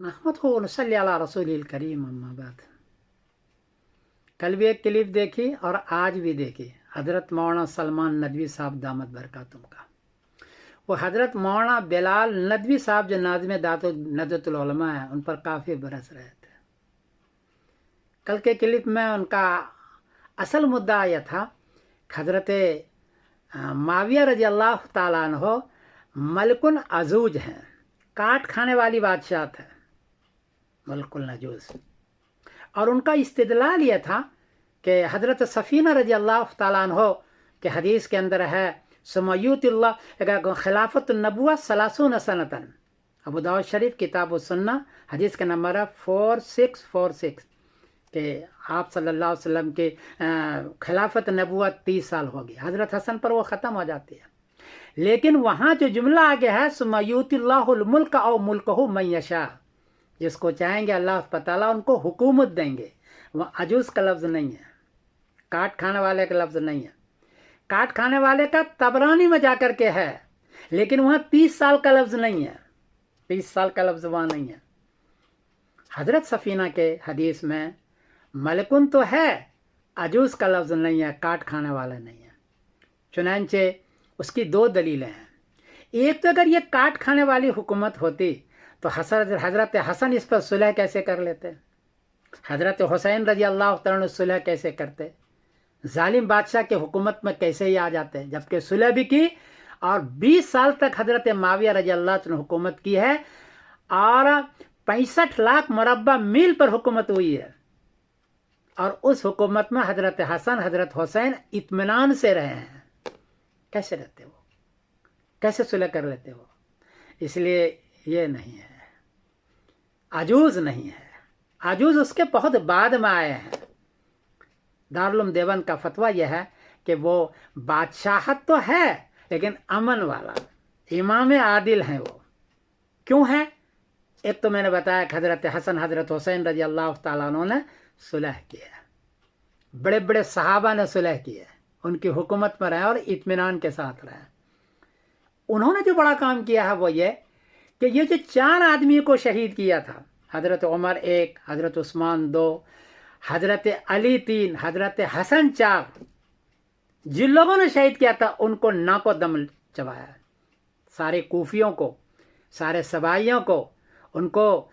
नहमदुहु व नसल्ली अला रसूलिल करीम अम्मा बाद। कल भी एक क्लिप देखी और आज भी देखी हज़रत मौलाना सलमान नदवी साहब दामत बरकातुम का। वो हज़रत मौलाना बिलाल नदवी साहब जो नाज़िम नदवतुल उलमा है, उन पर काफ़ी बरस रहे थे। कल के क्लिप में उनका असल मुद्दा यह था, हज़रत माविया रजी अल्लाह ताला अन्हो मलकुन अजूज हैं, काट खाने वाली बादशाह है, मलकुल नजूज। और उनका इस्तिदलाल यह था कि हज़रत सफ़ीना रजी अल्लाह ताला अन्हो के हदीस के अंदर है सुमयूतिल्लाह खिलाफत नबुव्वत सलासून सनतन, अबू दाऊद शरीफ किताब सुन्ना हदीस का नंबर है 4646 कि आप सल्लल्लाहु अलैहि वसल्लम के खिलाफत नबुव्वत 30 साल होगी। हज़रत हसन पर वो ख़त्म हो जाती है, लेकिन वहाँ जो जुमला आगे है सुमयूतिल्लाहुल मुल्क औ मुल्कहु मन यशा, जिसको चाहेंगे अल्लाह ताला उनको हुकूमत देंगे। वह अजूज़ का लफ्ज़ नहीं है, काट खाने वाले का लफ्ज़ नहीं है। काट खाने वाले का तबरानी में जा कर के है, लेकिन वहाँ 30 साल का लफ्ज़ नहीं है, 30 साल का लफ्ज़ वहाँ नहीं है। हज़रत सफ़ीना के हदीस में मलकुन तो है, अजूज़ का लफ्ज़ नहीं है, काट खाने वाला नहीं है। चुनांचे उसकी दो दलीलें हैं। एक तो अगर ये काट खाने वाली हुकूमत होती तो हज़रत हसन इस पर सुलह कैसे कर लेते, हज़रत हुसैन रजी अल्लाह तआला अन्हु सुलह कैसे करते, जालिम बादशाह के हुकूमत में कैसे ही आ जाते, जबकि सुलह भी की और 20 साल तक हज़रत माविया रजी अल्लाह तआला हुकूमत की है और 65 लाख मुरब्बा मील पर हुकूमत हुई है। और उस हुकूमत में हज़रत हसन हज़रत हुसैन इत्मीनान से रहे हैं। कैसे रहते वो, कैसे सुलह कर लेते वो? इसलिए ये नहीं है, अजूज़ नहीं है। अजूज़ उसके बहुत बाद में आए हैं। दारुल देवबंद का फतवा यह है कि वो बादशाहत तो है लेकिन अमन वाला, इमाम आदिल हैं वो। क्यों है? एक तो मैंने बताया कि हज़रत हसन हज़रत हुसैन रजी अल्लाह ताला अन्हु ने सुलह किया, बड़े बड़े सहाबा ने सुलह किया, उनकी हुकूमत में रहे और इत्मीनान के साथ रहे। उन्होंने जो बड़ा काम किया है वो ये कि ये जो 4 आदमी को शहीद किया था, हज़रत उमर 1, हज़रत उस्मान 2, हज़रत अली 3, हज़रत हसन 4, जिन लोगों ने शहीद किया था उनको नाको दम चबाया। सारे कूफियों को, सारे सबाइयों को, उनको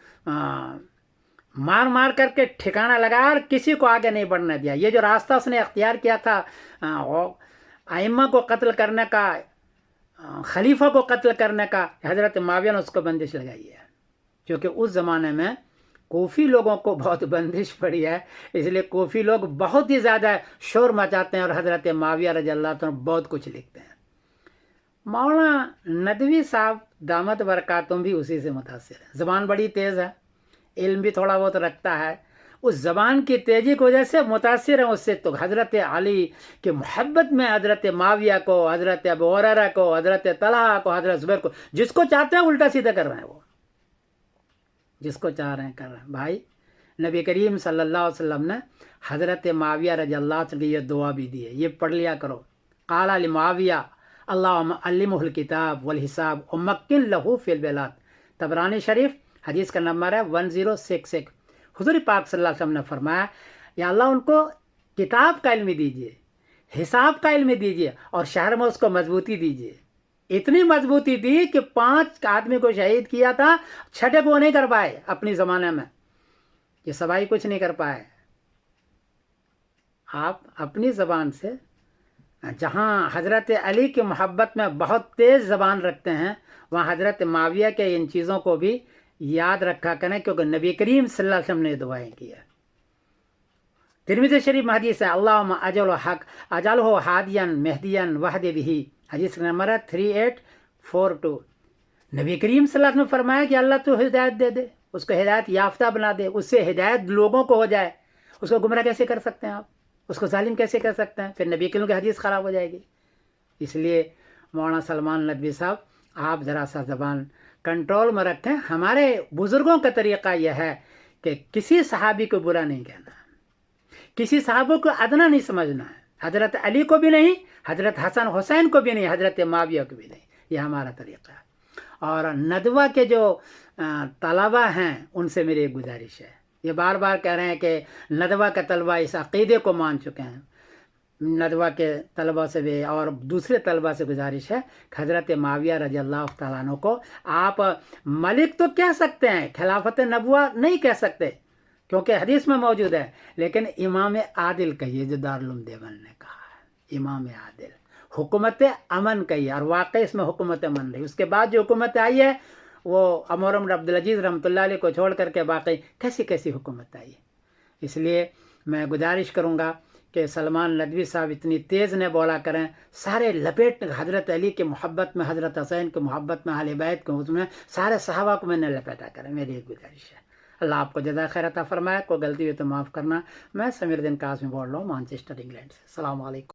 मार मार करके ठिकाना लगाया और किसी को आगे नहीं बढ़ने दिया। ये जो रास्ता उसने अख्तियार किया था आइम्मा को कत्ल करने का, खलीफा को कत्ल करने का, हज़रत माविया ने उसको बंदिश लगाई है, क्योंकि उस ज़माने में कोफ़ी लोगों को बहुत बंदिश पड़ी है, इसलिए कोफ़ी लोग बहुत ही ज़्यादा शोर मचाते हैं और हज़रत माविया रज़ी अल्लाह तआला बहुत कुछ लिखते हैं। मौलाना नदवी साहब दामत बरकातुम भी उसी से मुतासिर है। ज़बान बड़ी तेज़ है, इल्म भी थोड़ा बहुत रखता है, उस ज़बान की तेज़ी की वजह से मुतासिर हैं उससे। तो हज़रत अली की मोहब्बत में हज़रत माविया को, हज़रत अबू हुरैरा को, हज़रत तलहा को, हज़रत ज़ुबैर को, जिसको चाहते हैं उल्टा सीधा कर रहे हैं वो, जिसको चाह रहे हैं कर रहे हैं। भाई नबी करीम सल्लल्लाहु अलैहि वसल्लम ने हज़रत माविया रज़ी अल्लाह तआला की ये दुआ भी दी है, ये पढ़ लिया करो। क़ाला लि माविया अल्लाहुम्मा अल्लिमहुल किताब वल हिसाब व मक्किन लहू फिल बिलाद, तबरानी शरीफ हदीस का नंबर है 1066। हुज़ूर पाक सल्लल्लाहु अलैहि वसल्लम ने फरमाया, या अल्लाह उनको किताब का इल्म दीजिए, हिसाब का इल्म दीजिए और शहर में उसको मजबूती दीजिए। इतनी मजबूती दी कि 5 आदमी को शहीद किया था, 6ठे को नहीं कर पाए अपनी ज़माने में, ये सबाई कुछ नहीं कर पाए। आप अपनी ज़बान से, जहाँ हज़रत अली की मोहब्बत में बहुत तेज़ ज़बान रखते हैं, वहाँ हज़रत माविया के इन चीज़ों को भी याद रखा करें, क्योंकि नबी करीम सल्लल्लाहु अलैहि वसल्लम ने दुआएं की है। तिरमिज़ी शरीफ में हदीस है, अल्लाहुम्मा अजलहु हादियन मेहदियन वहदि बिही, हदीस नंबर है 3842। नबी करीम सल्लल्लाहु अलैहि वसल्लम ने फरमाया कि अल्लाह तो हिदायत दे दे, उसको हिदायत याफ्ता बना दे, उससे हिदायत लोगों को हो जाए। उसको गुमराह कैसे कर सकते हैं आप, उसको जालिम कैसे कर सकते हैं? फिर नबी करीम की हदीस ख़राब हो जाएगी। इसलिए मौलाना सलमान नदवी साहब, आप ज़रा सा ज़बान कंट्रोल में रखें। हमारे बुज़ुर्गों का तरीक़ा यह है कि किसी सहाबी को बुरा नहीं कहना, किसी सहाबों को अदना नहीं समझना है, हज़रत अली को भी नहीं, हज़रत हसन हुसैन को भी नहीं, हज़रत माविया को भी नहीं। ये हमारा तरीक़ा है। और नदवा के जो طلبہ ہیں ان سے میری ایک گزارش ہے، یہ بار بار کہہ رہے ہیں کہ ندوہ کے طلبہ اس عقیدے کو مان چکے ہیں، ندوہ کے طلبہ سے بھی اور دوسرے طلبہ سے گزارش ہے کہ حضرت معاویہ رضی اللہ تعالیٰ عنہ کو آپ ملک تو کہہ سکتے ہیں، خلافت نبوہ نہیں کہہ سکتے کیونکہ حدیث میں موجود ہے، لیکن امام عادل کہیے جو دارالعلوم دیوبند نے کہا ہے، امام عادل، حکومت امن کہیے، اور واقع اس میں حکومت امن رہی۔ اس کے بعد جو حکومت آئی ہے وہ عمر بن عبدالعزیز رحمۃ اللہ علیہ کو چھوڑ کر کے باقی کیسی کیسی حکومت آئی ہے۔ اس لیے میں گزارش کروں گا کہ سلمان ندوی صاحب اتنی تیز نہ بولا کریں، سارے لپیٹ حضرت علی کی محبت میں، حضرت حسین کی محبت میں، اہل بیت کے حسن میں، سارے صحابہ کو میں نے لپیٹا کریں، میری ایک گزارش ہے۔ اللہ آپ کو جزائے خیر عطا فرمائے، کوئی غلطی ہوئی تو معاف کرنا۔ میں سمیر الدین قاسمی بول رہا ہوں مانچسٹر انگلینڈ سے۔ السلام علیکم۔